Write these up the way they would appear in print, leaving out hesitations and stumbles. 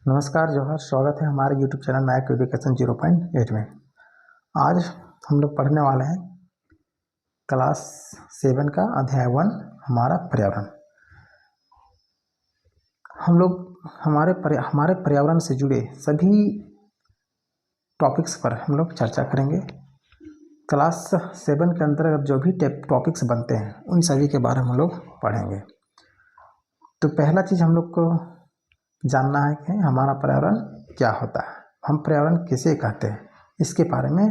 नमस्कार जौहर, स्वागत है हमारे YouTube चैनल नायक एजुकेशन 0.8 में। आज हम लोग पढ़ने वाले हैं क्लास 7 का अध्याय 1 हमारा पर्यावरण। हम लोग हमारे पर्यावरण से जुड़े सभी टॉपिक्स पर हम लोग चर्चा करेंगे। क्लास 7 के अंतर्गत जो भी टॉपिक्स बनते हैं उन सभी के बारे में हम लोग पढ़ेंगे। तो पहला चीज़ हम लोग को जानना है कि हमारा पर्यावरण क्या होता है, हम पर्यावरण किसे कहते हैं, इसके बारे में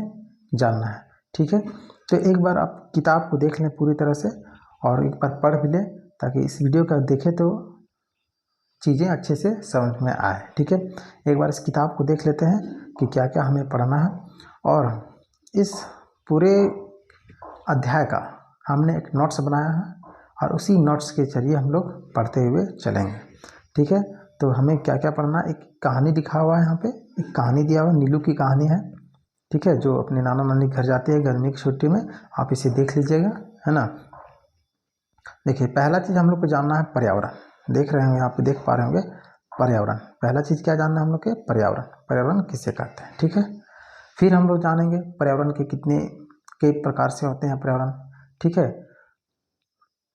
जानना है। ठीक है, तो एक बार आप किताब को देख लें पूरी तरह से और एक बार पढ़ भी लें ताकि इस वीडियो का देखें तो चीज़ें अच्छे से समझ में आए। ठीक है, एक बार इस किताब को देख लेते हैं कि क्या क्या हमें पढ़ना है और इस पूरे अध्याय का हमने एक नोट्स बनाया है और उसी नोट्स के जरिए हम लोग पढ़ते हुए चलेंगे। ठीक है, तो हमें क्या क्या पढ़ना, एक कहानी लिखा हुआ है यहाँ पे, एक कहानी दिया हुआ नीलू की कहानी है। ठीक है, जो अपने नाना नानी घर जाती है गर्मी की छुट्टी में, आप इसे देख लीजिएगा, है ना। देखिए, पहला चीज़ हम लोग को जानना है पर्यावरण। देख रहे होंगे, यहाँ पे देख पा रहे होंगे पर्यावरण। पहला चीज़ क्या जानना है हम लोग के, पर्यावरण। पर्यावरण किसे कहते हैं। ठीक है, फिर हम लोग जानेंगे पर्यावरण के कई प्रकार से होते हैं पर्यावरण। ठीक है,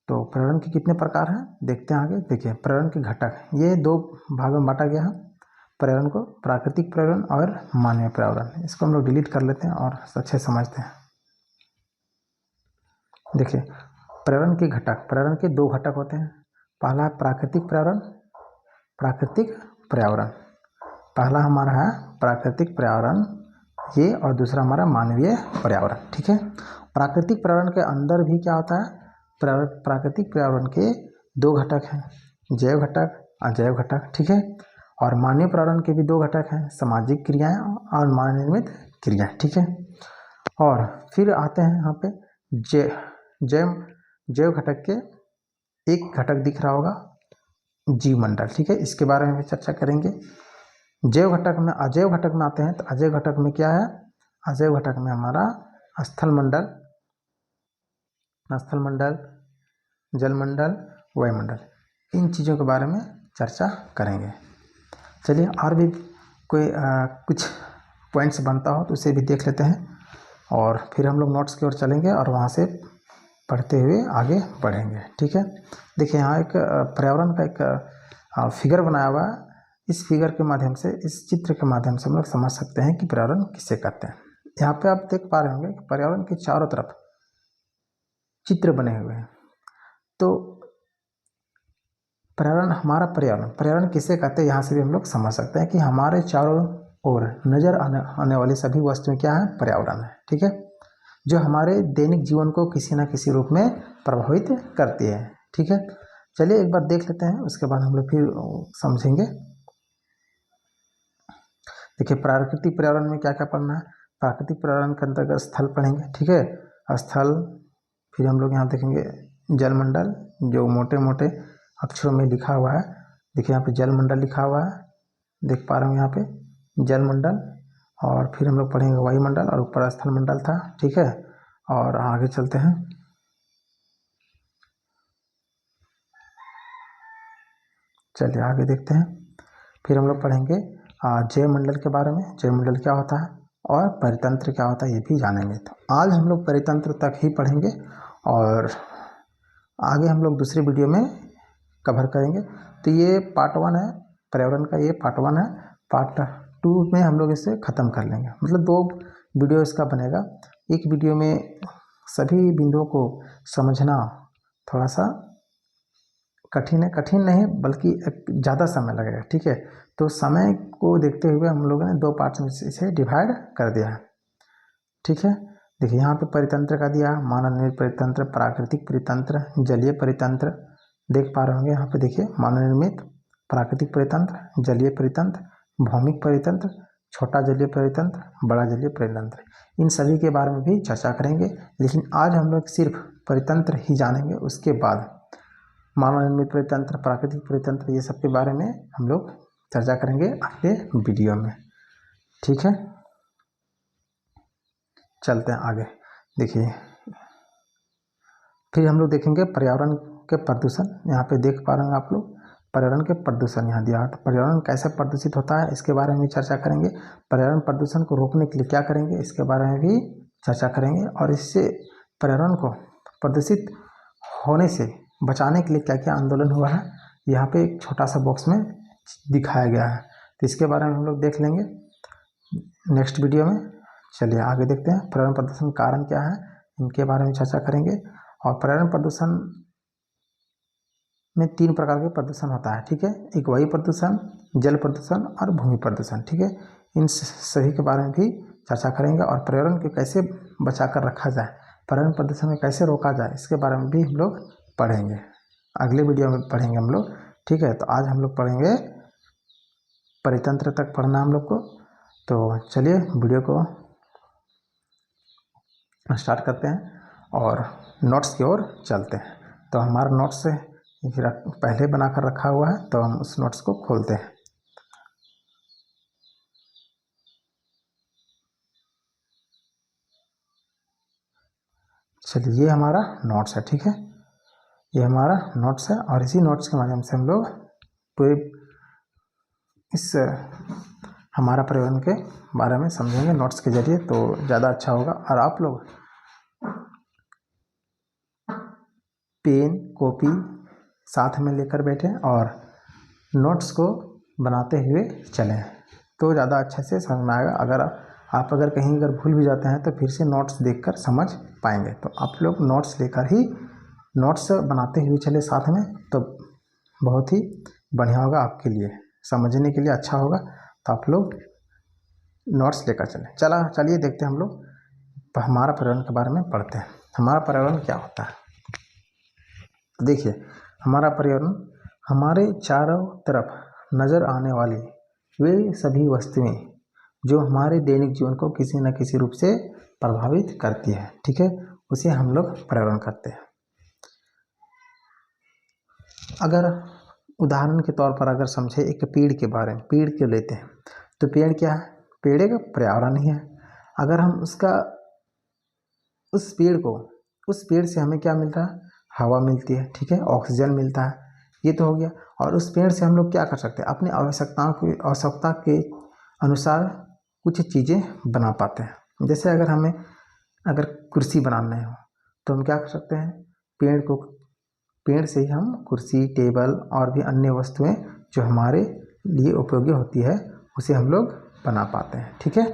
तो पर्यावरण के कितने प्रकार हैं देखते हैं आगे। देखिए, पर्यावरण के घटक, ये दो भागों में बांटा गया है पर्यावरण को, प्राकृतिक पर्यावरण और मानवीय पर्यावरण। इसको हम लोग डिलीट कर लेते हैं और अच्छे समझते हैं। देखिए, पर्यावरण के घटक, पर्यावरण के दो घटक होते हैं। पहला है प्राकृतिक पर्यावरण, प्राकृतिक पर्यावरण पहला हमारा है प्राकृतिक पर्यावरण ये, और दूसरा हमारा मानवीय पर्यावरण। ठीक है, प्राकृतिक पर्यावरण के अंदर भी क्या होता है, प्राकृतिक पर्यावरण के दो घटक हैं, जैव घटक, अजैव घटक। ठीक है, और मानवीय पर्यावरण के भी दो घटक हैं, सामाजिक क्रियाएं और मानव निर्मित क्रियाएं। ठीक है, और फिर आते हैं यहाँ पे जैव घटक के एक घटक दिख रहा होगा, जीवमंडल। ठीक है, इसके बारे में भी चर्चा करेंगे। जैव घटक में, अजैव घटक में आते हैं, तो अजैव घटक में क्या है, अजैव घटक में हमारा स्थल मंडल, जलमंडल, वायुमंडल, इन चीज़ों के बारे में चर्चा करेंगे। चलिए, और भी कोई कुछ पॉइंट्स बनता हो तो उसे भी देख लेते हैं और फिर हम लोग नोट्स की ओर चलेंगे और वहाँ से पढ़ते हुए आगे बढ़ेंगे। ठीक है, देखिए यहाँ एक पर्यावरण का एक फिगर बनाया हुआ है। इस फिगर के माध्यम से, इस चित्र के माध्यम से हम लोग समझ सकते हैं कि पर्यावरण किसे कहते हैं। यहाँ पे आप देख पा रहे होंगे कि पर्यावरण के चारों तरफ चित्र बने हुए हैं। तो पर्यावरण, हमारा पर्यावरण किसे कहते हैं, यहाँ से भी हम लोग समझ सकते हैं कि हमारे चारों ओर नजर आने वाली सभी वस्तुएं क्या है, पर्यावरण है। ठीक है, जो हमारे दैनिक जीवन को किसी न किसी रूप में प्रभावित करती है। ठीक है, चलिए एक बार देख लेते हैं, उसके बाद हम लोग फिर समझेंगे। देखिए, प्राकृतिक पर्यावरण में क्या क्या पढ़ना है। प्राकृतिक पर्यावरण के अंतर्गत स्थल पढ़ेंगे। ठीक है, स्थल, फिर हम लोग यहाँ देखेंगे जलमंडल, जो मोटे मोटे अक्षरों में लिखा हुआ है। देखिए यहाँ पे जलमंडल लिखा हुआ है, देख पा रहे हो यहाँ पे जलमंडल। और फिर हम लोग पढ़ेंगे वायुमंडल और ऊपर स्थल मंडल था। ठीक है, और आगे चलते हैं। चलिए आगे देखते हैं। फिर हम लोग पढ़ेंगे जैव मंडल के बारे में, जैव मंडल क्या होता है और परितंत्र क्या होता है, ये भी जानेंगे। तो आज हम लोग परितंत्र तक ही पढ़ेंगे और आगे हम लोग दूसरी वीडियो में कवर करेंगे। तो ये पार्ट 1 है पर्यावरण का, ये पार्ट 1 है। पार्ट 2 में हम लोग इसे ख़त्म कर लेंगे, मतलब 2 वीडियो इसका बनेगा। एक वीडियो में सभी बिंदुओं को समझना थोड़ा सा कठिन है, कठिन नहीं बल्कि ज़्यादा समय लगेगा। ठीक है, तो समय को देखते हुए हम लोगों ने 2 पार्ट्स में इसे डिवाइड कर दिया है। ठीक है, देखिए यहाँ पे परितंत्र का दिया, मानव निर्मित परितंत्र, प्राकृतिक परितंत्र, जलीय परितंत्र। देख पा रहे होंगे यहाँ पे, देखिए मानव निर्मित, प्राकृतिक परितंत्र, जलीय परितंत्र, भौमिक परितंत्र, छोटा जलीय परितंत्र, बड़ा जलीय परितंत्र। इन सभी के बारे में भी चर्चा करेंगे, लेकिन आज हम लोग सिर्फ परितंत्र ही जानेंगे। उसके बाद मानव निर्मित परितंत्र, प्राकृतिक परितंत्र, ये सब के बारे में हम लोग चर्चा करेंगे अगले वीडियो में। ठीक है, चलते हैं आगे। देखिए, फिर हम लोग देखेंगे पर्यावरण के प्रदूषण। यहाँ पे देख पा रहे हैं आप लोग पर्यावरण के प्रदूषण यहाँ दिया है, तो पर्यावरण कैसे प्रदूषित होता है इसके बारे में भी चर्चा करेंगे। पर्यावरण प्रदूषण को रोकने के लिए क्या करेंगे इसके बारे में भी चर्चा करेंगे, और इससे पर्यावरण को प्रदूषित होने से बचाने के लिए क्या क्या आंदोलन हुआ है यहाँ पे एक छोटा सा बॉक्स में दिखाया गया है, तो इसके बारे में हम लोग देख लेंगे नेक्स्ट वीडियो में। चलिए आगे देखते हैं। पर्यावरण प्रदूषण कारण क्या है इनके बारे में चर्चा करेंगे। और पर्यावरण प्रदूषण में 3 प्रकार के प्रदूषण होता है, ठीक है। एक वायु प्रदूषण, जल प्रदूषण और भूमि प्रदूषण, ठीक है। इन सभी के बारे में भी चर्चा करेंगे, और पर्यावरण को कैसे बचा कर रखा जाए, पर्यावरण प्रदूषण में कैसे रोका जाए इसके बारे में भी हम लोग पढ़ेंगे, अगले वीडियो में पढ़ेंगे हम लोग, ठीक है। तो आज हम लोग पढ़ेंगे परितंत्र तक पढ़ना हम लोग को। तो चलिए वीडियो को स्टार्ट करते हैं और नोट्स की ओर चलते हैं। तो हमारा नोट्स पहले बनाकर रखा हुआ है, तो हम उस नोट्स को खोलते हैं। चलिए ये हमारा नोट्स है, ठीक है। ये हमारा नोट्स है, और इसी नोट्स के माध्यम से हम लोग पूरे इस हमारा पर्यावरण के बारे में समझेंगे नोट्स के जरिए, तो ज़्यादा अच्छा होगा। और आप लोग पेन कॉपी साथ में लेकर बैठें और नोट्स को बनाते हुए चलें, तो ज़्यादा अच्छे से समझ में आएगा। अगर कहीं भूल भी जाते हैं तो फिर से नोट्स देखकर समझ पाएंगे। तो आप लोग नोट्स लेकर ही नोट्स बनाते हुए चले साथ में, तो बहुत ही बढ़िया होगा आपके लिए, समझने के लिए अच्छा होगा। तो आप लोग नोट्स लेकर चलें। चलिए देखते हैं हम लोग हमारा पर्यावरण के बारे में पढ़ते हैं। हमारा पर्यावरण क्या होता है, देखिए हमारा पर्यावरण हमारे चारों तरफ नज़र आने वाली वे सभी वस्तुएं जो हमारे दैनिक जीवन को किसी न किसी रूप से प्रभावित करती है, ठीक है, उसे हम लोग पर्यावरण कहते हैं। अगर उदाहरण के तौर पर अगर समझे एक पेड़ के बारे में, पेड़ के लेते हैं, तो पेड़ क्या है, पेड़ एक पर्यावरण ही है। अगर हम उस पेड़ से हमें क्या मिलता है, हवा मिलती है, ठीक है, ऑक्सीजन मिलता है, ये तो हो गया। और उस पेड़ से हम लोग क्या कर सकते हैं, अपनी आवश्यकता के अनुसार कुछ चीज़ें बना पाते हैं। जैसे अगर कुर्सी बनाना हो तो हम क्या कर सकते हैं, पेड़ से ही हम कुर्सी, टेबल और भी अन्य वस्तुएं जो हमारे लिए उपयोगी होती है उसे हम लोग बना पाते हैं, ठीक है।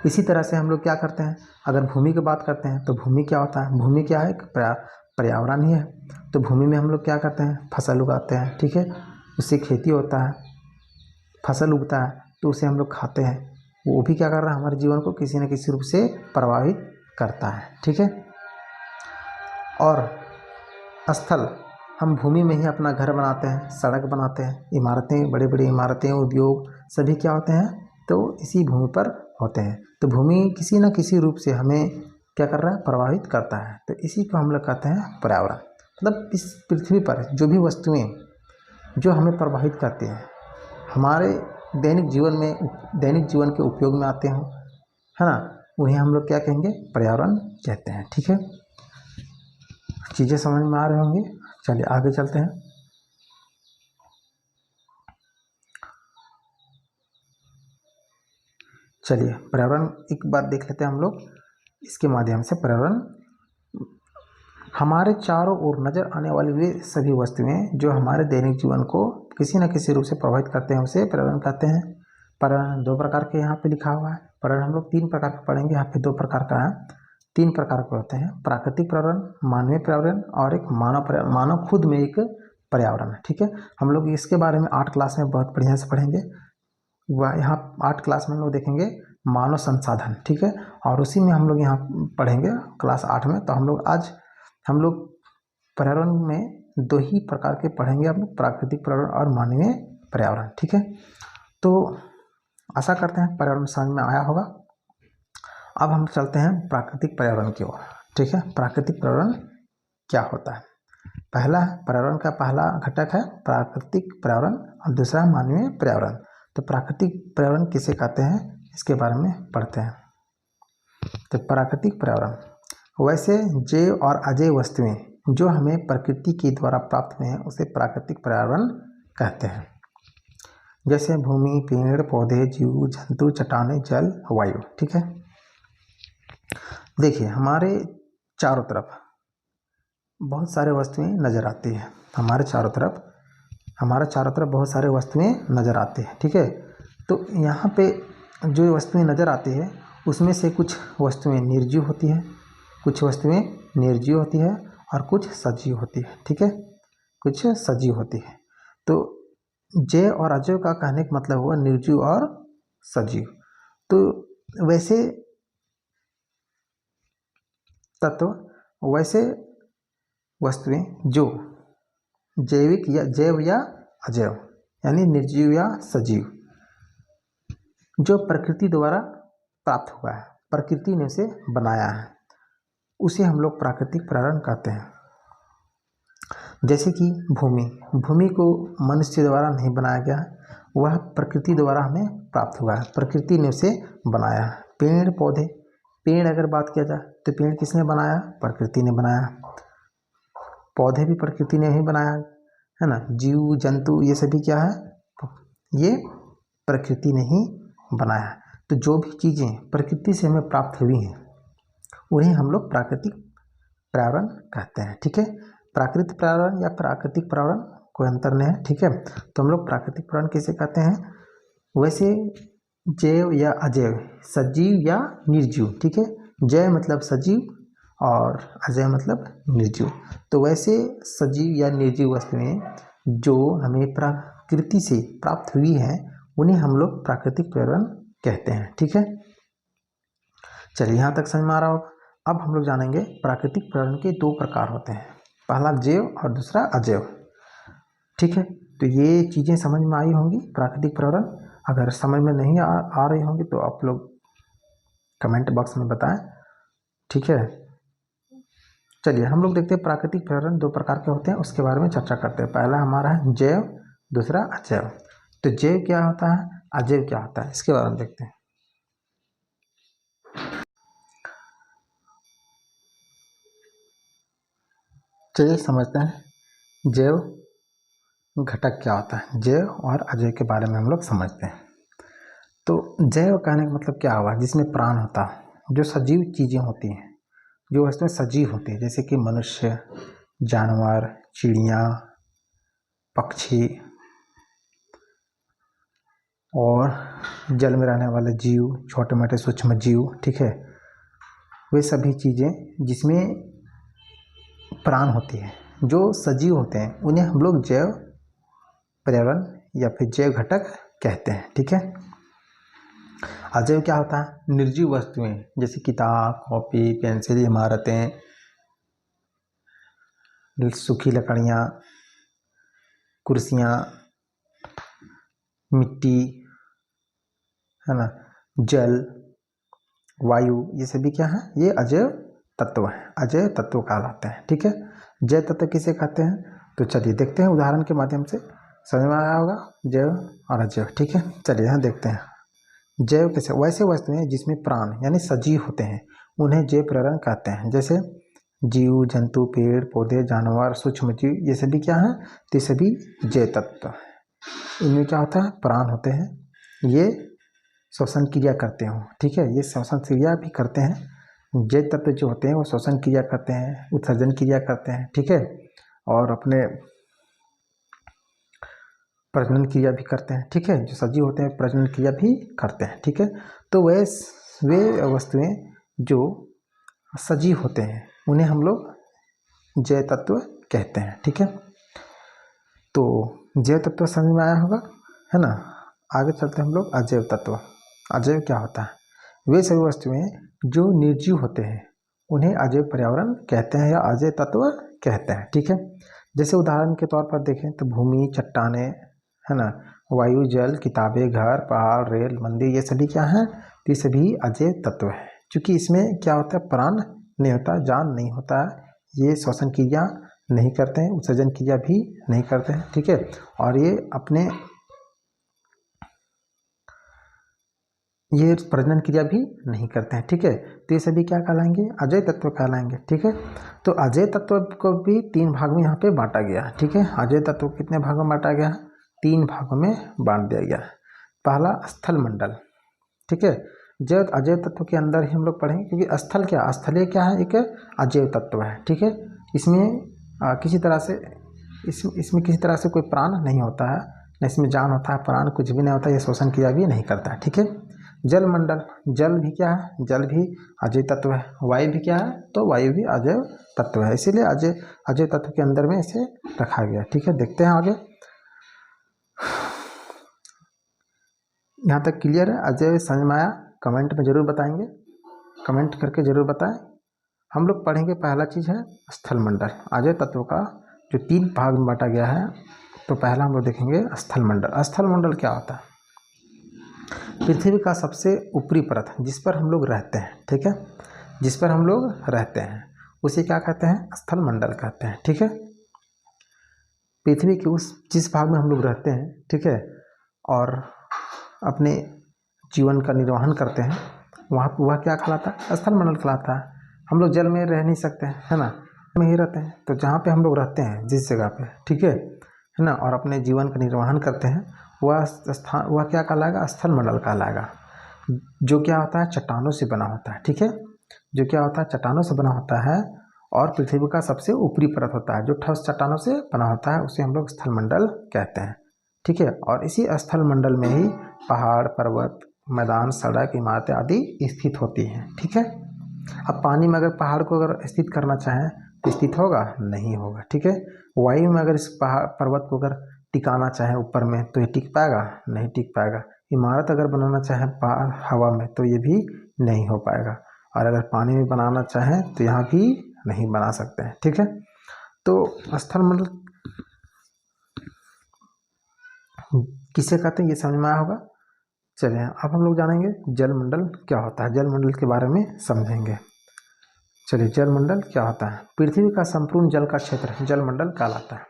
इसी तरह से हम लोग क्या करते हैं, अगर भूमि की बात करते हैं तो भूमि क्या होता है, भूमि क्या है, एक पर्यावरण ही है। तो भूमि में हम लोग क्या करते हैं, फसल उगाते हैं, ठीक है, उससे खेती होता है, फसल उगता है तो उसे हम लोग खाते हैं। वो भी क्या कर रहा है, हमारे जीवन को किसी न किसी रूप से प्रभावित करता है, ठीक है। और स्थल, हम भूमि में ही अपना घर बनाते हैं, सड़क बनाते हैं, इमारतें, बड़ी बड़ी इमारतें, उद्योग सभी क्या होते हैं, तो इसी भूमि पर होते हैं। तो भूमि किसी न किसी रूप से हमें क्या कर रहा है, प्रभावित करता है। तो इसी को हम लोग कहते हैं पर्यावरण। मतलब इस पृथ्वी पर जो भी वस्तुएं जो हमें प्रभावित करती हैं, हमारे दैनिक जीवन के उपयोग में आते हैं, है ना, उन्हें हम लोग क्या कहेंगे, पर्यावरण कहते हैं, ठीक है। चीज़ें समझ में आ रहे होंगे। चलिए आगे चलते हैं। चलिए पर्यावरण एक बार देख लेते हैं हम लोग, इसके माध्यम से पर्यावरण हमारे चारों ओर नज़र आने वाली वे सभी वस्तुएं जो हमारे दैनिक जीवन को किसी न किसी रूप से प्रभावित करते हैं उसे पर्यावरण कहते हैं। पर्यावरण 2 प्रकार के यहाँ पे लिखा हुआ है। पर्यावरण हम लोग 3 प्रकार के पढ़ेंगे, यहाँ पे 2 प्रकार का है, 3 प्रकार के होते हैं, प्राकृतिक पर्यावरण, मानवीय पर्यावरण और एक मानव खुद में एक पर्यावरण है, ठीक है। हम लोग इसके बारे में 8 क्लास में बहुत बढ़िया से पढ़ेंगे। यहाँ 8 क्लास में हम लोग देखेंगे मानव संसाधन, ठीक है, और उसी में हम लोग यहाँ पढ़ेंगे क्लास 8 में। तो हम लोग पर्यावरण में 2 ही प्रकार के पढ़ेंगे, हम प्राकृतिक पर्यावरण और मानवीय पर्यावरण, ठीक है। तो आशा करते हैं पर्यावरण समझ में आया होगा। अब हम चलते हैं प्राकृतिक पर्यावरण की ओर, ठीक है। प्राकृतिक पर्यावरण क्या होता है, पर्यावरण का पहला घटक है प्राकृतिक पर्यावरण और दूसरा मानवीय पर्यावरण। तो प्राकृतिक पर्यावरण किसे कहते हैं इसके बारे में पढ़ते हैं। तो प्राकृतिक पर्यावरण वैसे जैव और अजैव वस्तुएं जो हमें प्रकृति के द्वारा प्राप्त हुए हैं उसे प्राकृतिक पर्यावरण कहते हैं। जैसे भूमि, पेड़ पौधे, जीव जंतु, चट्टानें, जल, वायु। ठीक है, देखिए हमारे चारों तरफ बहुत सारे वस्तुएं नज़र आती है। हमारे चारों तरफ बहुत सारे वस्तुएं नज़र आती है। ठीक है, तो यहाँ पे जो वस्तुएं नज़र आती है उसमें से कुछ वस्तुएं निर्जीव होती है, कुछ वस्तुएं निर्जीव होती है और कुछ सजीव होती है। ठीक है, कुछ सजीव होती है। तो जैव और अजैव का कहने का मतलब हुआ निर्जीव और सजीव। तो वैसे तत्व, वैसे वस्तुएं जो जैविक या जैव या अजैव यानी निर्जीव या सजीव, जो प्रकृति द्वारा प्राप्त हुआ है, प्रकृति ने उसे बनाया है, उसे हम लोग प्राकृतिक पर्यावरण कहते हैं। जैसे कि भूमि को मनुष्य द्वारा नहीं बनाया गया है, वह प्रकृति द्वारा हमें प्राप्त हुआ है, प्रकृति ने उसे बनाया है। पेड़ पौधे, पेड़ अगर बात किया जाए तो पेड़ किसने बनाया? प्रकृति ने बनाया। पौधे भी प्रकृति ने ही बनाया है ना। जीव जंतु ये सभी क्या है? ये प्रकृति ने ही बनाया। तो जो भी चीज़ें प्रकृति से हमें प्राप्त हुई हैं उन्हें हम लोग प्राकृतिक पर्यावरण कहते हैं। ठीक है, प्राकृतिक पर्यावरण या प्राकृतिक पर्यावरण कोई अंतर नहीं है। ठीक है, तो हम लोग प्राकृतिक पर्यावरण किसे कहते हैं? वैसे जैव या अजैव, सजीव या निर्जीव। ठीक है, जैव मतलब सजीव और अजैव मतलब निर्जीव। तो वैसे सजीव या निर्जीव वस्तुएं जो हमें प्रकृति से प्राप्त हुई हैं उन्हें हम लोग प्राकृतिक पर्यावरण कहते हैं। ठीक है, चलिए यहाँ तक समझ में आ रहा होगा। अब हम लोग जानेंगे प्राकृतिक पर्यावरण के दो प्रकार होते हैं, पहला जैव और दूसरा अजैव। ठीक है, तो ये चीज़ें समझ में आई होंगी प्राकृतिक पर्यावरण। अगर समझ में नहीं आ रही होंगी तो आप लोग कमेंट बॉक्स में बताएं। ठीक है, चलिए हम लोग देखते हैं प्राकृतिक पर्यावरण दो प्रकार के होते हैं, उसके बारे में चर्चा करते हैं। पहला हमारा है जैव, दूसरा अजैव। तो जैव क्या होता है, अजैव क्या होता है, इसके बारे में देखते हैं। चलिए समझते हैं जैव घटक क्या होता है। जैव और अजैव के बारे में हम लोग समझते हैं। तो जैव कहने का मतलब क्या हुआ? जिसमें प्राण होता है, जो सजीव चीज़ें होती हैं, जो वस्तुएं सजीव होती है, जैसे कि मनुष्य, जानवर, चिड़िया, पक्षी और जल में रहने वाले जीव, छोटे मोटे सूक्ष्म जीव। ठीक है, वे सभी चीज़ें जिसमें प्राण होती है, जो सजीव होते हैं, उन्हें हम लोग जैव पर्यावरण या फिर जैव घटक कहते हैं। ठीक है, अजैव क्या होता है? निर्जीव वस्तुएं, जैसे किताब, कॉपी, पेंसिल, इमारतें, सूखी लकड़ियाँ, कुर्सियाँ, मिट्टी, है ना, जल, वायु, ये सभी क्या है? ये अजैव तत्व है, अजैव तत्व कहलाते हैं। ठीक है, जैव तत्व किसे कहते हैं? तो चलिए देखते हैं उदाहरण के माध्यम से, समझ में आया होगा जैव और अजैव। ठीक है, चलिए यहाँ देखते हैं जैव कैसे। वैसे वस्तुएं जिसमें प्राण यानी सजीव होते हैं उन्हें जैव पर्यावरण कहते हैं। जैसे जीव जंतु, पेड़ पौधे, जानवर, सूक्ष्म जीव, ये सभी क्या हैं? तो ये सभी जैव तत्व। इनमें क्या होता है? प्राण होते हैं, ये श्वसन क्रिया करते हो। ठीक है, ये श्वसन क्रिया भी करते हैं। जैव तत्व जो होते हैं वो श्वसन क्रिया करते हैं, उत्सर्जन क्रिया करते हैं। ठीक है, और अपने प्रजनन क्रिया भी करते हैं। ठीक है, जो सजीव होते हैं प्रजनन क्रिया भी करते हैं। ठीक है, तो वे वस्तुएं जो सजीव होते हैं उन्हें हम लोग जैव तत्व कहते हैं। ठीक है, तो जैव तत्व समझ में आया होगा, है ना। आगे चलते हैं हम लोग अजैव तत्व। अजैव क्या होता है? वे सभी वस्तुएं जो निर्जीव होते हैं उन्हें अजैव पर्यावरण कहते हैं या अजैव तत्व कहते हैं। ठीक है, जैसे उदाहरण के तौर पर देखें तो भूमि, चट्टानें, है ना, वायु, जल, किताबें, घर, पहाड़, रेल, मंदिर, ये सभी क्या हैं? तो ये सभी अजैव तत्व हैं। क्योंकि इसमें क्या होता है? प्राण नहीं होता, जान नहीं होता है, ये श्वसन क्रिया नहीं करते हैं, उत्सर्जन क्रिया भी नहीं करते हैं। ठीक है, और ये अपने ये प्रजनन क्रिया भी नहीं करते हैं, ठीक है। तो ये सभी क्या कहलाएंगे, अजैव तत्व कहलाएंगे, ठीक है। तो अजैव तत्व को भी 3 भाग में यहाँ पे बांटा गया, ठीक है। अजैव तत्व कितने भागों में बांटा गया, 3 भागों में बांट दिया गया। पहला स्थल मंडल, ठीक है। जैव अजैव तत्व के अंदर ही हम लोग पढ़ेंगे, क्योंकि स्थल क्या, स्थलीय क्या है, एक अजैव तत्व है, ठीक है। इसमें किसी तरह से इसमें किसी तरह से कोई प्राण नहीं होता है, न इसमें जान होता है, प्राण कुछ भी नहीं होता, ये श्वसन क्रिया भी नहीं करता है, ठीक है। जल मंडल, जल भी क्या है, जल भी अजैव तत्व है। वायु भी क्या है, तो वायु भी अजैव तत्व है, इसीलिए अजैव तत्व के अंदर में इसे रखा गया, ठीक है। देखते हैं आगे, यहाँ तक क्लियर है, अजैव समझ में आया, कमेंट में जरूर बताएंगे, कमेंट करके जरूर बताएं। हम लोग पढ़ेंगे, पहला चीज़ है स्थल मंडल, अजैव तत्व का जो 3 भाग में बांटा गया है। तो पहला हम लोग देखेंगे स्थल मंडल। स्थल मंडल क्या होता है, पृथ्वी का सबसे ऊपरी परत जिस पर हम लोग रहते हैं, ठीक है, जिस पर हम लोग रहते हैं उसे क्या कहते हैं, स्थल मंडल कहते हैं, ठीक है। पृथ्वी के उस जिस भाग में हम लोग रहते हैं, ठीक है, और अपने जीवन का निर्वहन करते हैं, वहाँ वह क्या कहलाता है, स्थल मंडल कहलाता है। हम लोग जल में रह नहीं सकते हैं, है ना, में ही रहते हैं। तो जहाँ पे हम लोग रहते हैं, जिस जगह पे, ठीक है ना, और अपने जीवन का निर्वहन करते हैं, वह स्थान, वह क्या कहलाएगा, स्थल मंडल कहलाएगा। जो क्या होता है, चट्टानों से बना होता है, ठीक है, जो क्या होता है, चट्टानों से बना होता है, और पृथ्वी का सबसे ऊपरी परत होता है जो ठोस चट्टानों से बना होता है, उसे हम लोग स्थल मंडल कहते हैं, ठीक है। और इसी स्थल मंडल में ही पहाड़, पर्वत, मैदान, सड़क, इमारतें आदि स्थित होती हैं, ठीक है। अब पानी में अगर पहाड़ को अगर स्थित करना चाहें तो स्थित होगा, नहीं होगा, ठीक है। वायु में अगर इस पहाड़ पर्वत को अगर टिकाना चाहें ऊपर में तो ये टिक पाएगा, नहीं टिक पाएगा। इमारत अगर बनाना चाहें हवा में तो ये भी नहीं हो पाएगा, और अगर पानी में बनाना चाहें तो यहाँ भी नहीं बना सकते हैं, ठीक है। तो स्थल मंडल किसे कहते हैं, ये समझ में आया होगा। चलिए अब हम लोग जानेंगे जल मंडल क्या होता है, जल मंडल के बारे में समझेंगे। चलिए, जल मंडल क्या होता है, पृथ्वी का संपूर्ण जल का क्षेत्र जल मंडल कहलाता है।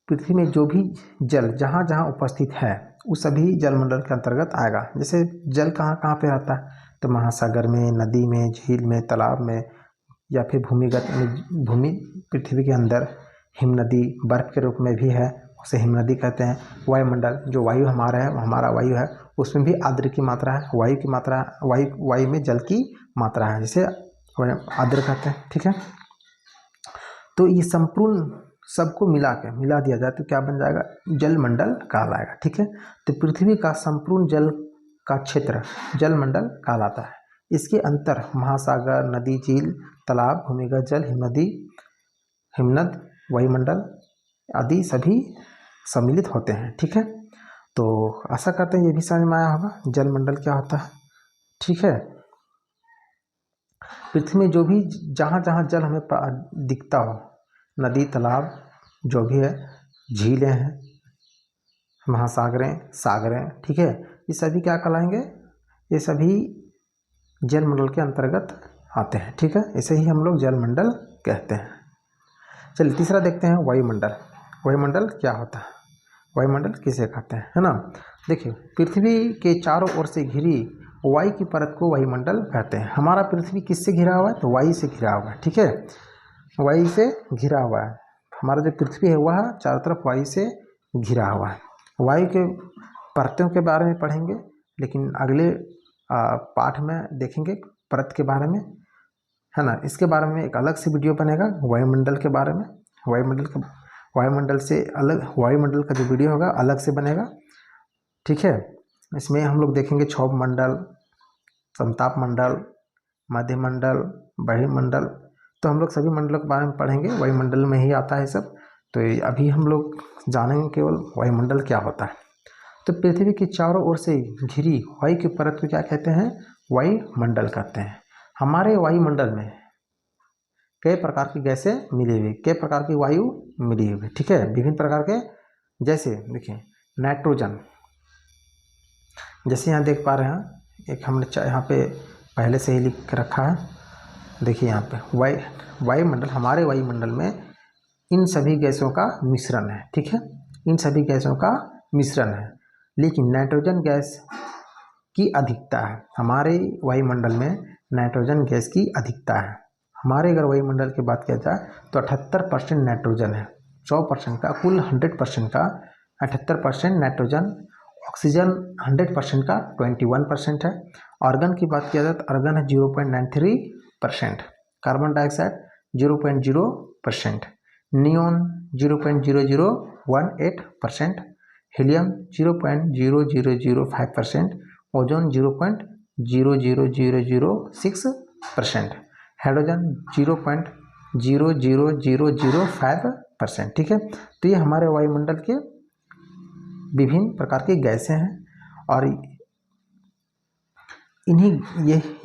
पृथ्वी में जो भी जल जहाँ जहाँ उपस्थित है वो सभी जल मंडल के अंतर्गत आएगा। जैसे जल कहाँ कहाँ पे रहता है, तो महासागर में, नदी में, झील में, तालाब में, या फिर भूमिगत भूमि पृथ्वी के अंदर हिम नदी बर्फ के रूप में भी है, उसे हिम नदी कहते हैं। वायुमंडल, जो वायु हमारा है, हमारा वायु है, उसमें भी आर्द्र की मात्रा है, वायु की मात्रा, वायु में जल की मात्रा है, जिसे आर्द्र कहते हैं, ठीक है। तो ये संपूर्ण सबको मिला दिया जाए तो क्या बन जाएगा, जल मंडल कहलाएगा, ठीक है। तो पृथ्वी का संपूर्ण जल का क्षेत्र जल मंडल कहलाता है। इसके अंतर महासागर, नदी, झील, तालाब, भूमिगत जल, हिमनदी, हिमनद, वायुमंडल आदि सभी सम्मिलित होते हैं, ठीक है। तो आशा करते हैं ये भी समझ में आया होगा जल मंडल क्या होता है, ठीक है। पृथ्वी में जो भी जहाँ जहाँ जल हमें दिखता हो, नदी, तालाब जो भी है, झीलें हैं, महासागरें, सागरें, ठीक है, ये सभी क्या कहलाएंगे, ये सभी जल मंडल के अंतर्गत आते हैं, ठीक है। इसे ही हम लोग जल मंडल कहते हैं। चलिए तीसरा देखते हैं, वायुमंडल। वायुमंडल क्या होता है, वायुमंडल किसे कहते हैं, है ना। देखिए, पृथ्वी के चारों ओर से घिरी वायु की परत को वायुमंडल कहते हैं। हमारा पृथ्वी किससे घिरा हुआ है, तो वायु से घिरा हुआ है, ठीक है, वायु से घिरा हुआ है। हमारा जो पृथ्वी है वह चारों तरफ वायु से घिरा हुआ है। वायु के परतों के बारे में पढ़ेंगे, लेकिन अगले पाठ में देखेंगे परत के बारे में, है ना। इसके बारे में एक अलग से वीडियो बनेगा वायुमंडल के बारे में। वायुमंडल से अलग, वायुमंडल का जो वीडियो होगा अलग से बनेगा, ठीक है। इसमें हम लोग देखेंगे क्षोभ मंडल, समताप मंडल, मध्यमंडल, बहिर्मंडल। तो हम लोग सभी मंडलों के बारे में पढ़ेंगे, वायुमंडल में ही आता है सब। तो अभी हम लोग जानेंगे केवल वायुमंडल क्या होता है। तो पृथ्वी की चारों ओर से घिरी वायु की परत को क्या कहते हैं, वायुमंडल कहते हैं। हमारे वायुमंडल में कई प्रकार की गैसें मिली हुई, कई प्रकार की वायु मिली हुई, ठीक है, विभिन्न प्रकार के। जैसे देखिए नाइट्रोजन, जैसे यहाँ देख पा रहे हैं, एक हमने यहाँ पे पहले से ही लिख के रखा है, देखिए यहाँ पे वायुमंडल, हमारे वायुमंडल में इन सभी गैसों का मिश्रण है, ठीक है, इन सभी गैसों का मिश्रण है। लेकिन नाइट्रोजन गैस की अधिकता है। हमारे वायुमंडल में नाइट्रोजन गैस की अधिकता है। हमारे अगर वायुमंडल की बात किया जाए तो 78% नाइट्रोजन है। 100% का, कुल 100% का 78% नाइट्रोजन, ऑक्सीजन 100% का 21% है। आर्गन की बात किया जाए तो आर्गन है 0.93%, carbon dioxide 0.0%, neon 0.0018%, helium 0.0005%, ozone 0.00006%, hydrogen 0.00005%। ठीक है, तो ये हमारे वायुमंडल के विभिन्न प्रकार की गैसें हैं और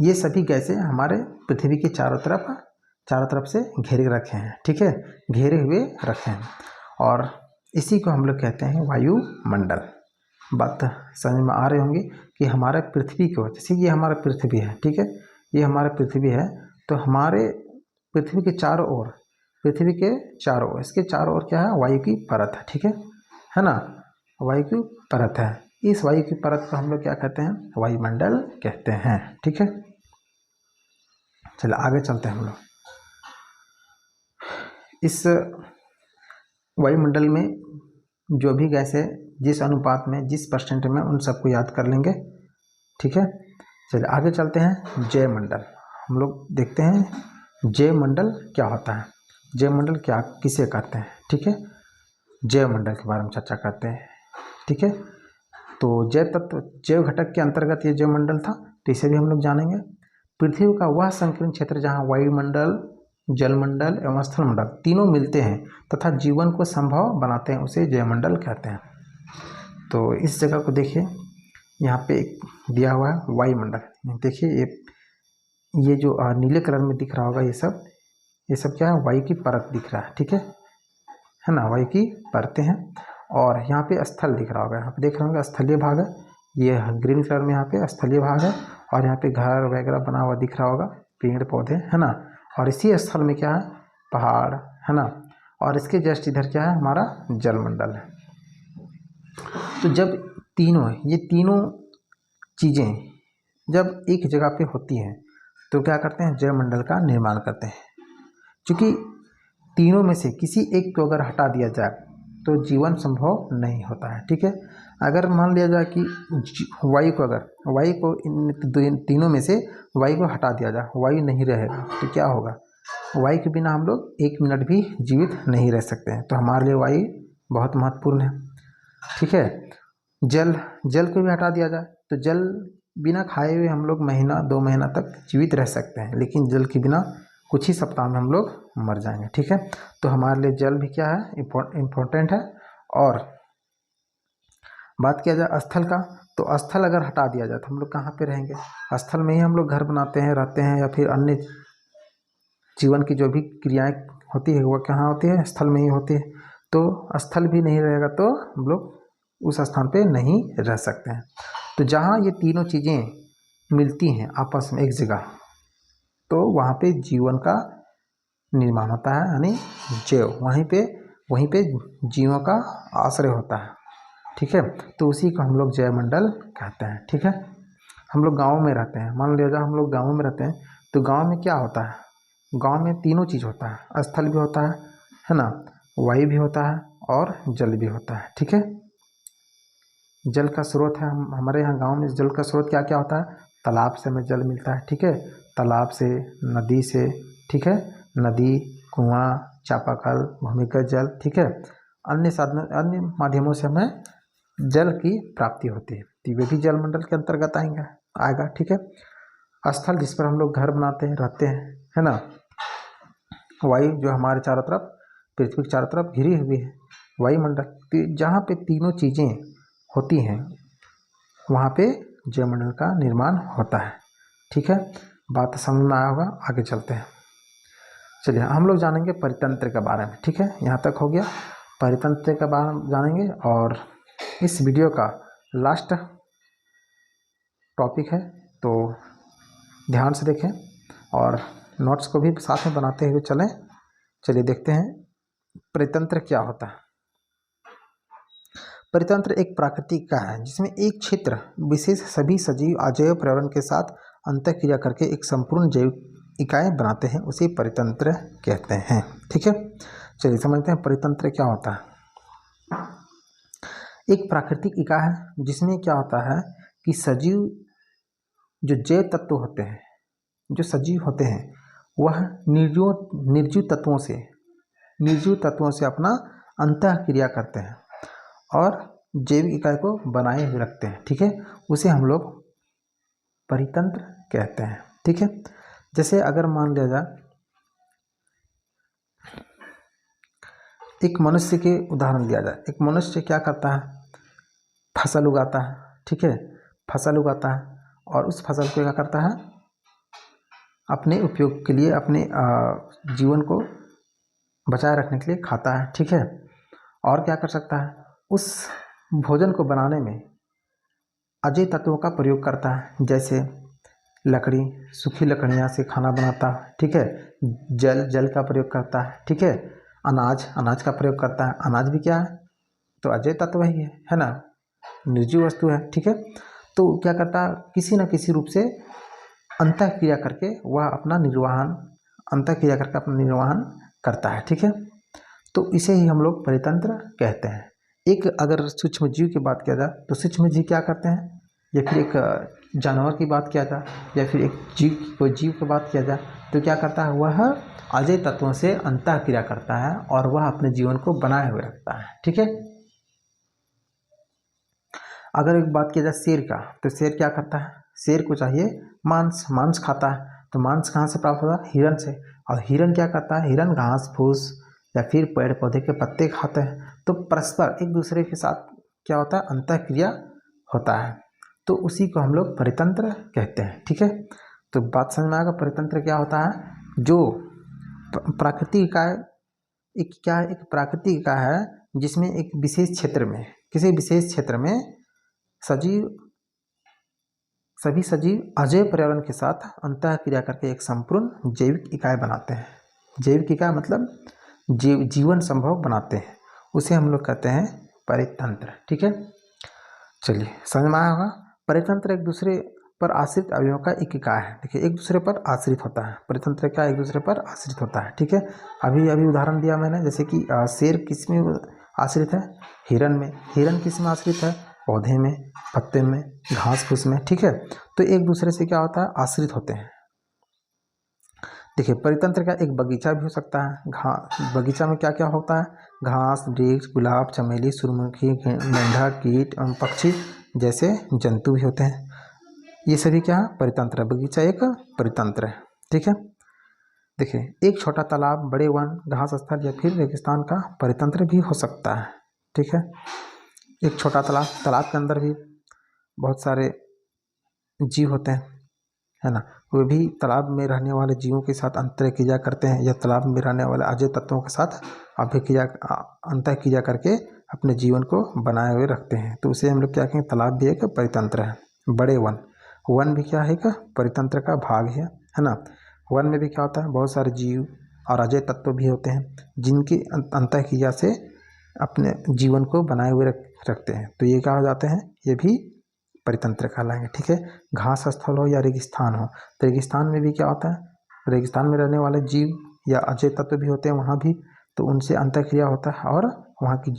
ये सभी गैसें हमारे पृथ्वी के चारों तरफ से घेरे रखे हैं। ठीक है, घेरे हुए रखे हैं और इसी को हम लोग कहते हैं वायुमंडल। बात समझ में आ रही होंगी कि हमारे पृथ्वी को, जैसे ये हमारा पृथ्वी है, ठीक है, ये हमारा पृथ्वी है, तो हमारे पृथ्वी के चारों ओर, इसके चारों ओर क्या है, वायु की परत है। ठीक है ना, वायु की परत है। इस वायु की परत को हम लोग क्या कहते हैं, वायुमंडल कहते हैं। ठीक है, चलो आगे चलते हैं हम लोग। इस वायुमंडल में जो भी गैस है, जिस अनुपात में, जिस परसेंट में, उन सबको याद कर लेंगे। ठीक है, चलिए आगे चलते हैं। जयमंडल हम लोग देखते हैं, जयमंडल क्या होता है, जयमंडल क्या किसे कहते हैं। ठीक है, जैवमंडल के बारे में चर्चा करते हैं। ठीक है, तो जैव तत्व, जैव घटक के अंतर्गत ये जैवमंडल था, तो इसे भी हम लोग जानेंगे। पृथ्वी का वह संकीर्ण क्षेत्र जहाँ वायुमंडल, जलमंडल एवं स्थलमंडल तीनों मिलते हैं तथा जीवन को संभव बनाते हैं, उसे जैवमंडल कहते हैं। तो इस जगह को देखिए, यहाँ पे एक दिया हुआ है वायुमंडल। देखिए ये जो नीले कलर में दिख रहा होगा, ये सब क्या है, वायु की परत दिख रहा है। ठीक है ना, वायु की परतें हैं। और यहाँ पे स्थल दिख रहा होगा, यहाँ पे देख रहे होंगे स्थलीय भाग है, ये ग्रीन कलर में यहाँ पे स्थलीय भाग है। और यहाँ पे घर वगैरह बना हुआ दिख रहा होगा, पेड़ पौधे, है ना। और इसी स्थल में क्या है, पहाड़, है ना। और इसके जस्ट इधर क्या है, हमारा जलमंडल है। तो जब ये तीनों चीज़ें जब एक जगह पे होती हैं तो क्या करते हैं, जलमंडल का निर्माण करते हैं। क्योंकि तीनों में से किसी एक को अगर हटा दिया जाए तो जीवन संभव नहीं होता है। ठीक है, अगर मान लिया जाए कि वायु को इन तीनों में से वायु को हटा दिया जाए, वायु नहीं रहेगा तो क्या होगा, वायु के बिना हम लोग 1 मिनट भी जीवित नहीं रह सकते हैं। तो हमारे लिए वायु बहुत महत्वपूर्ण है। ठीक है, जल को भी हटा दिया जाए तो जल बिना खाए हुए हम लोग महीना 2 महीना तक जीवित रह सकते हैं, लेकिन जल के बिना कुछ ही सप्ताह में हम लोग मर जाएंगे। ठीक है, तो हमारे लिए जल भी क्या है, इम्पोर्टेंट है। और बात किया जाए स्थल का, तो स्थल अगर हटा दिया जाए तो हम लोग कहाँ पे रहेंगे, स्थल में ही हम लोग घर बनाते हैं, रहते हैं, या फिर अन्य जीवन की जो भी क्रियाएं होती है वो कहाँ होती है, स्थल में ही होती है। तो स्थल भी नहीं रहेगा तो हम लोग उस स्थान पे नहीं रह सकते हैं। तो जहाँ ये तीनों चीज़ें मिलती हैं आपस में एक जगह, तो वहाँ पे जीवन का निर्माण होता है, यानी जैव, वहीं पे जीवों का आश्रय होता है। ठीक है, तो उसी को हम लोग जैवमंडल कहते हैं। ठीक है, हम लोग गाँव में रहते हैं, मान लिया जाए हम लोग गाँव में रहते हैं, तो गाँव में क्या होता है, गाँव में तीनों चीज़ होता है, स्थल भी होता है ना, वायु भी होता है और जल भी होता है। ठीक है, जल का स्रोत है, हमारे यहाँ गांव में जल का स्रोत क्या क्या होता है, तालाब से हमें जल मिलता है। ठीक है, तालाब से, नदी से, ठीक है, नदी, कुआं, चापाकल, भूमिगत जल, ठीक है, अन्य माध्यमों से हमें जल की प्राप्ति होती है, तो वे भी जलमंडल के अंतर्गत आएगा। ठीक है, स्थल जिस पर हम लोग घर बनाते हैं, रहते हैं, है ना। वायु जो हमारे चारों तरफ, पृथ्वी के चारों तरफ घिरी हुई है, वायुमंडल, जहाँ पे तीनों चीज़ें होती हैं वहाँ पे जलमंडल का निर्माण होता है। ठीक है, बात समझ में आया होगा, आगे चलते हैं। चलिए हम लोग जानेंगे परितंत्र के बारे में। ठीक है, यहाँ तक हो गया, परितंत्र के बारे में जानेंगे। और इस वीडियो का लास्ट टॉपिक है, तो ध्यान से देखें और नोट्स को भी साथ में बनाते हुए चलें। चलिए देखते हैं परितंत्र क्या होता है। परितंत्र एक प्राकृतिक इकाई है जिसमें एक क्षेत्र विशेष सभी सजीव अजैव पर्यावरण के साथ अंतःक्रिया करके एक संपूर्ण जैविक इकाई बनाते हैं, उसे परितंत्र कहते हैं। ठीक है, चलिए समझते हैं परितंत्र क्या होता है। एक प्राकृतिक इकाई है जिसमें क्या होता है कि सजीव जो जैव तत्व होते हैं, जो सजीव होते हैं, वह निर्जीव तत्वों से अपना अंतःक्रिया करते हैं और जैविक इकाई को बनाए हुए रखते हैं। ठीक है, उसे हम लोग परितंत्र कहते हैं। ठीक है, जैसे अगर मान लिया जाए एक मनुष्य के उदाहरण दिया जाए, एक मनुष्य क्या करता है, फसल उगाता है। ठीक है, फसल उगाता है और उस फसल को क्या करता है, अपने उपयोग के लिए, अपने जीवन को बचाए रखने के लिए खाता है। ठीक है, और क्या कर सकता है, उस भोजन को बनाने में अजैव तत्वों का प्रयोग करता है, जैसे लकड़ी, सूखी लकड़ियाँ से खाना बनाता है। ठीक है, जल का प्रयोग करता है। ठीक है, अनाज का प्रयोग करता है। अनाज भी क्या है, तो अजैव तत्व ही है ना, निर्जीव वस्तु है। ठीक है, तो क्या करता है, किसी न किसी रूप से अंतःक्रिया करके वह अपना निर्वहन करता है। ठीक है, तो इसे ही हम लोग परितंत्र कहते हैं। एक अगर सूक्ष्म जीव की बात किया जाए तो सूक्ष्म जीव क्या करते हैं, या फिर एक जानवर की बात किया जाए या फिर एक कोई जीव की बात किया जाए तो क्या करता है, वह अजैव तत्वों से अंतःक्रिया करता है और वह अपने जीवन को बनाए हुए रखता है। ठीक है, अगर एक बात किया जाए शेर का, तो शेर क्या करता है, शेर को चाहिए मांस खाता है। तो मांस कहाँ से प्राप्त होता है, हिरन से। और हिरन क्या करता है, हिरन घास फूस या फिर पेड़ पौधे के पत्ते खाते हैं। तो परस्पर एक दूसरे के साथ क्या होता है, अंतःक्रिया होता है, तो उसी को हम लोग परितंत्र कहते हैं। ठीक है, तो बात समझ में आएगा परितंत्र क्या होता है। जो प्राकृतिक इकाई एक प्राकृतिक इकाई है जिसमें एक विशेष क्षेत्र में, किसी विशेष क्षेत्र में सभी सजीव अजैव पर्यावरण के साथ अंतःक्रिया करके एक संपूर्ण जैविक इकाई बनाते हैं। जैविक इकाई मतलब जीवन संभव बनाते हैं, उसे हम लोग कहते हैं परितंत्र। ठीक है, चलिए समझ में आया होगा। परितंत्र एक दूसरे पर आश्रित अवयवों का एक इकाई है। देखिए, एक दूसरे पर आश्रित होता है, परितंत्र क्या एक दूसरे पर आश्रित होता है। ठीक है, अभी उदाहरण दिया मैंने, जैसे कि शेर किस में आश्रित है, हिरन में। हिरन किस में आश्रित है, पौधे में, पत्ते में, घास फूस में। ठीक है, तो एक दूसरे से क्या होता है, आश्रित होते हैं। देखिए, परितंत्र का एक बगीचा भी हो सकता है। बगीचा में क्या क्या होता है, घास, वृक्ष, गुलाब, चमेली, सूरजमुखी, मेंढक, कीट एवं पक्षी जैसे जंतु भी होते हैं। ये सभी क्या है, परितंत्र है। बगीचा एक परितंत्र है। ठीक है, देखिए, एक छोटा तालाब, बड़े वन, घास स्थल या फिर रेगिस्तान का परितंत्र भी हो सकता है। ठीक है, एक छोटा तालाब के अंदर भी बहुत सारे जीव होते हैं, है ना, वे भी तालाब में रहने वाले जीवों के साथ अंतःक्रिया करते हैं, या तालाब में रहने वाले अजैव तत्वों के साथ अंतःक्रिया करके अपने जीवन को बनाए हुए रखते हैं। तो उसे हम लोग क्या कहेंगे, तालाब भी एक परितंत्र है। बड़े वन भी क्या है, एक परितंत्र का भाग है ना। वन में भी क्या होता है, बहुत सारे जीव और अजैव तत्व भी होते हैं जिनकी अंतःक्रिया से अपने जीवन को बनाए हुए रखते हैं। तो ये क्या हो जाते हैं, ये भी परितंत्र कहलाएंगे। ठीक है, घास स्थल हो या रेगिस्तान हो, तो रेगिस्तान में भी क्या होता है, रेगिस्तान में रहने वाले जीव या अजैव तत्व भी होते हैं वहाँ भी, तो उनसे अंतःक्रिया होता है और वहाँ की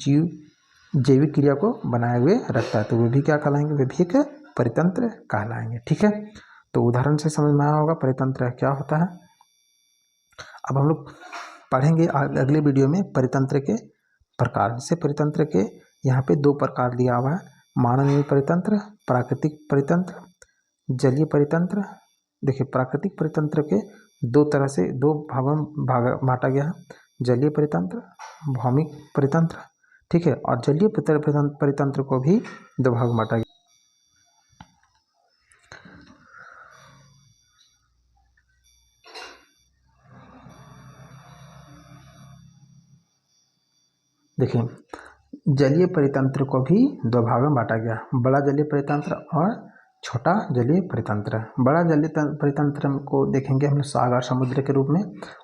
जैविक क्रिया को बनाए हुए रखता है, तो वे भी क्या कहलाएंगे, वे भी एक परितंत्र कहलाएंगे। ठीक है, तो उदाहरण से समझ में आया होगा परितंत्र क्या होता है। अब हम लोग पढ़ेंगे अगले वीडियो में परितंत्र के प्रकार। जैसे परितंत्र के यहाँ पे 2 प्रकार दिया हुआ है, मानवीय परितंत्र, प्राकृतिक परितंत्र, जलीय परितंत्र। देखिए, प्राकृतिक परितंत्र के 2 तरह से 2 भागों में बांटा गया है, जलीय परितंत्र, भौमिक परितंत्र। ठीक है, और जलीय परितंत्र को भी 2 भाग में बांटा गया। देखिए, जलीय परितंत्र को भी 2 भागों में बांटा गया, बड़ा जलीय परितंत्र और छोटा जलीय परितंत्र। बड़ा जलीय परितंत्र को देखेंगे हम सागर समुद्र के रूप में,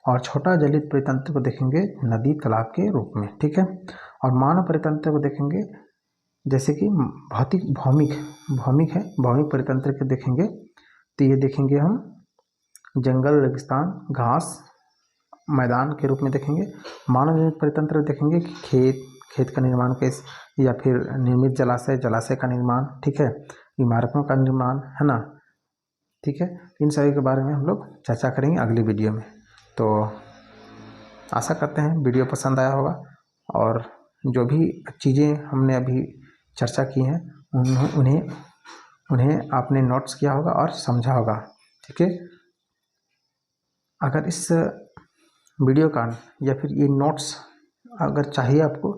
और छोटा जलीय परितंत्र को देखेंगे नदी तालाब के रूप में। ठीक है, और मानव परितंत्र को देखेंगे जैसे कि भौमिक है, भौमिक परितंत्र के देखेंगे तो ये देखेंगे हम जंगल, रेगिस्तान, घास, मैदान के रूप में देखेंगे। मानव निर्मित परितंत्र देखेंगे कि खेत का निर्माण कैसे, या फिर निर्मित जलाशय का निर्माण, ठीक है, इमारतों का निर्माण, है ना, ठीक है। इन सभी के बारे में हम लोग चर्चा करेंगे अगली वीडियो में। तो आशा करते हैं वीडियो पसंद आया होगा, और जो भी चीज़ें हमने अभी चर्चा की हैं उन्हें आपने नोट्स किया होगा और समझा होगा, ठीक है। अगर इस वीडियो का या फिर ये नोट्स अगर चाहिए आपको,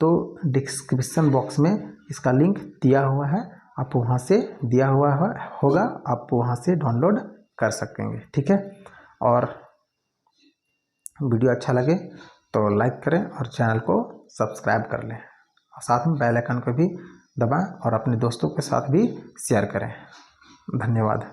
तो डिस्क्रिप्शन बॉक्स में इसका लिंक दिया हुआ है, आप वहाँ से होगा, आप वहाँ से डाउनलोड कर सकेंगे, ठीक है। और वीडियो अच्छा लगे तो लाइक करें और चैनल को सब्सक्राइब कर लें, और साथ में बेल आइकन को भी दबाएं और अपने दोस्तों के साथ भी शेयर करें। धन्यवाद।